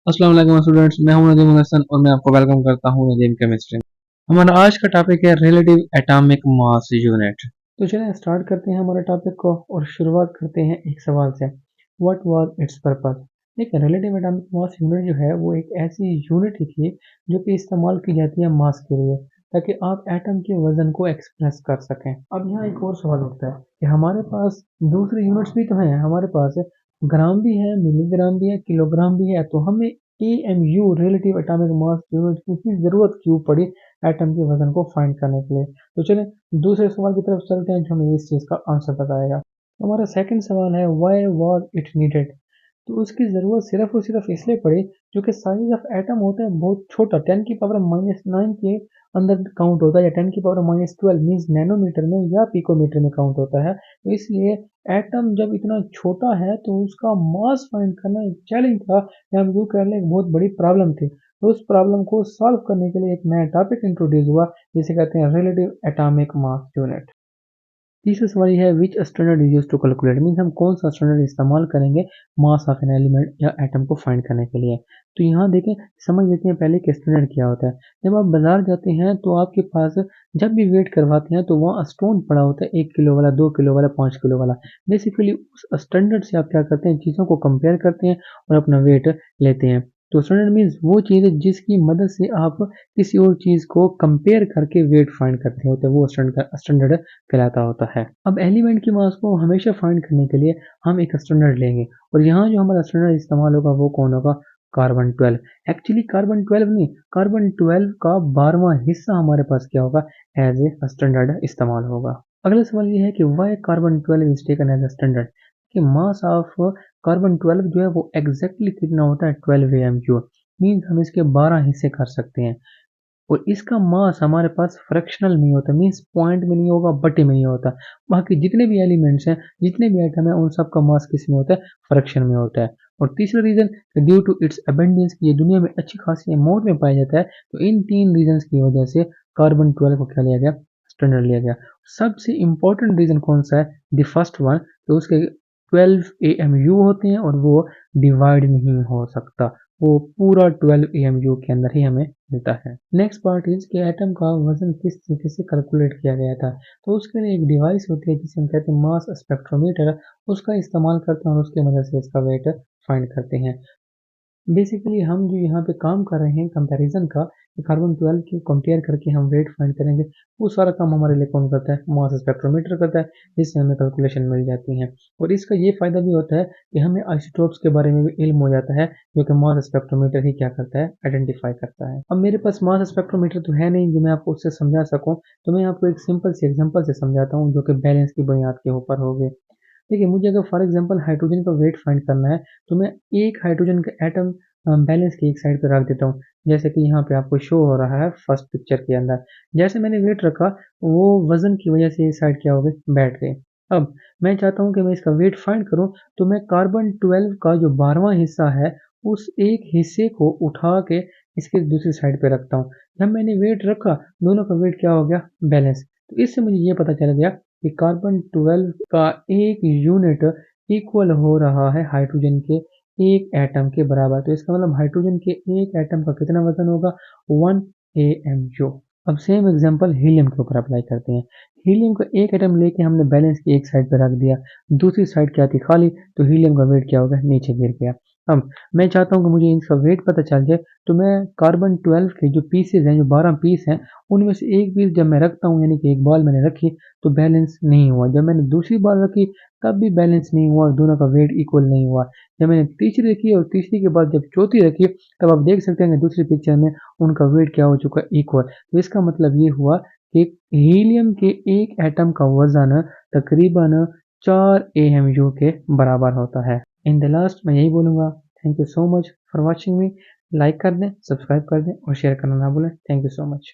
अस्सलाम वालेकुम स्टूडेंट्स, मैं हूं नदीम हसन और मैं आपको वेलकम करता हूं नदीम केमिस्ट्री। हमारा आज का टॉपिक है रिलेटिव एटॉमिक मास यूनिट। तो चलिए स्टार्ट करते हैं हमारे टॉपिक को और शुरुआत करते हैं एक सवाल से। What was it's purpose? देखिए, रिलेटिव एटॉमिक मास यूनिट जो है वो एक ऐसी यूनिट थी जो कि इस्तेमाल की जाती है मास के लिए, ताकि आप एटम के वजन को एक्सप्रेस कर सकें। अब यहाँ एक और सवाल उठता है कि हमारे पास दूसरी यूनिट्स भी तो हैं, हमारे पास ग्राम भी है, मिलीग्राम भी है, किलोग्राम भी है, तो हमें AMU relative atomic mass unit की जरूरत क्यों पड़ी एटम के वजन को फाइंड करने के लिए? तो चलें दूसरे सवाल की तरफ चलते हैं जो हमें इस चीज का आंसर बताएगा। हमारा सेकंड सवाल है व्हाई वाज इट नीडेड? तो उसकी ज़रूरत सिर्फ और सिर्फ इसलिए पड़ी क्योंकि साइज ऑफ एटम होता है बहुत छोटा, 10⁻⁻⁹ के अंदर काउंट होता है, या 10⁻⁻12 मीन्स नैनोमीटर में या पिकोमीटर में काउंट होता है। तो इसलिए एटम जब इतना छोटा है तो उसका मास फाइंड करना एक चैलेंज था, या हम यूँ कह लें एक बहुत बड़ी प्रॉब्लम थी। तो उस प्रॉब्लम को सॉल्व करने के लिए एक नया टॉपिक इंट्रोड्यूस हुआ जिसे कहते हैं रिलेटिव एटॉमिक मास यूनिट। तीसरा सवाल ये है which standard is use to calculate, means हम कौन सा स्टैंडर्ड इस्तेमाल करेंगे मास ऑफ एन एलिमेंट या एटम को फाइंड करने के लिए। तो यहाँ देखें, समझ लेते हैं पहले कि स्टैंडर्ड क्या होता है। जब आप बाजार जाते हैं तो आपके पास जब भी वेट करवाते हैं तो वहाँ स्टोन पड़ा होता है, 1 किलो वाला, 2 किलो वाला, 5 किलो वाला। बेसिकली उस स्टैंडर्ड से आप क्या करते हैं, चीज़ों को कंपेयर करते हैं और अपना वेट लेते हैं। तो स्टैंडर्ड मीन्स वो चीज़ है जिसकी मदद से आप किसी और चीज़ को कंपेयर करके वेट फाइंड करते होते हैं, वो स्टैंडर्ड कहलाता होता है। अब एलिमेंट की मास को हमेशा फाइंड करने के लिए हम एक स्टैंडर्ड लेंगे, और यहाँ जो हमारा स्टैंडर्ड इस्तेमाल होगा वो कौन होगा? कार्बन 12। एक्चुअली कार्बन 12 नहीं, कार्बन 12 का 12वां हिस्सा हमारे पास क्या होगा? एज ए स्टैंडर्ड इस्तेमाल होगा। अगला सवाल ये है कि why carbon 12 is taken as a standard, कि मास ऑफ कार्बन 12 जो है वो एग्जैक्टली कितना होता है? 12 AMU। मीन्स हम इसके 12 हिस्से कर सकते हैं, और इसका मास हमारे पास फ्रैक्शनल नहीं होता, मीन्स पॉइंट में नहीं होगा, बटे में नहीं होता। बाकी जितने भी एलिमेंट्स हैं, जितने भी आइटम हैं, उन सब का मास किस में होता है? फ्रैक्शन में होता है। और तीसरा reason, due to its abundance, ये दुनिया में अच्छी खासी अमाउंट में पाया जाता है। तो इन तीन रीजन की वजह से कार्बन 12 को क्या लिया गया? स्टैंडर्ड लिया गया। सबसे इंपॉर्टेंट रीजन कौन सा है? The first one. तो उसके 12 AMU होते हैं और वो डिवाइड नहीं हो सकता, वो पूरा 12 AMU के अंदर ही हमें मिलता है। नेक्स्ट पार्ट इज कि एटम का वजन किस तरीके से कैलकुलेट किया गया था। तो उसके लिए एक डिवाइस होती है जिसे हम कहते हैं मास स्पेक्ट्रोमीटर, उसका इस्तेमाल करते हैं और उसकी मदद से इसका वेट फाइंड करते हैं। बेसिकली हम जो यहाँ पे काम कर रहे हैं कंपैरिजन का, कार्बन 12 की कंपेयर करके हम वेट फाइंड करेंगे, वो सारा काम हमारे लिए कौन करता है? मास स्पेक्ट्रोमीटर करता है, जिससे हमें कैलकुलेशन मिल जाती है। और इसका ये फायदा भी होता है कि हमें आइसोटोप्स के बारे में भी इल्म हो जाता है, जो कि मास स्पेक्ट्रोमीटर ही क्या करता है? आइडेंटिफाई करता है। अब मेरे पास मास स्पेक्ट्रोमीटर तो है नहीं जो मैं आपको उससे समझा सकूँ, तो मैं आपको एक सिंपल से एग्जाम्पल से समझाता हूँ जो कि बैलेंस की बुनियाद के ऊपर होगी। देखिए, मुझे अगर फॉर एग्जांपल हाइड्रोजन का वेट फाइंड करना है, तो मैं एक हाइड्रोजन का एटम बैलेंस की एक साइड पर रख देता हूँ, जैसे कि यहाँ पे आपको शो हो रहा है फर्स्ट पिक्चर के अंदर। जैसे मैंने वेट रखा, वो वजन की वजह से इस साइड क्या हो गई? बैठ गई। अब मैं चाहता हूँ कि मैं इसका वेट फाइंड करूँ, तो मैं कार्बन 12 का जो 12वां हिस्सा है, उस एक हिस्से को उठा के इसके दूसरी साइड पे रखता हूँ। जब मैंने वेट रखा, दोनों का वेट क्या हो गया? बैलेंस। तो इससे मुझे ये पता चल गया कि कार्बन 12 का एक यूनिट इक्वल हो रहा है हाइड्रोजन के एक एटम के बराबर। तो इसका मतलब हाइड्रोजन के एक एटम का कितना वजन होगा? 1 AMU। अब सेम एग्जांपल हीलियम के ऊपर अप्लाई करते हैं। हीलियम का एक एटम लेके हमने बैलेंस की एक साइड पर रख दिया, दूसरी साइड क्या थी? खाली। तो हीलियम का वेट क्या होगा? नीचे गिर गया। अब मैं चाहता हूँ कि मुझे इसका वेट पता चल जाए, तो मैं कार्बन 12 के जो पीसेज हैं, जो 12 पीस हैं, उनमें से एक पीस जब मैं रखता हूँ, यानी कि एक बॉल मैंने रखी, तो बैलेंस नहीं हुआ। जब मैंने दूसरी बॉल रखी, तब भी बैलेंस नहीं हुआ, दोनों का वेट इक्वल नहीं हुआ। जब मैंने तीसरी रखी और तीसरी के बाद जब चौथी रखी, तब आप देख सकते हैं कि दूसरी पिक्चर में उनका वेट क्या हो चुका है? इक्वल। तो इसका मतलब ये हुआ कि हीलियम के एक एटम का वजन तकरीबन 4 AMU के बराबर होता है। इन द लास्ट मैं यही बोलूँगा, thank you so much for watching me. Like कर दें, सब्सक्राइब कर दें और शेयर करना ना भूलें। Thank you so much.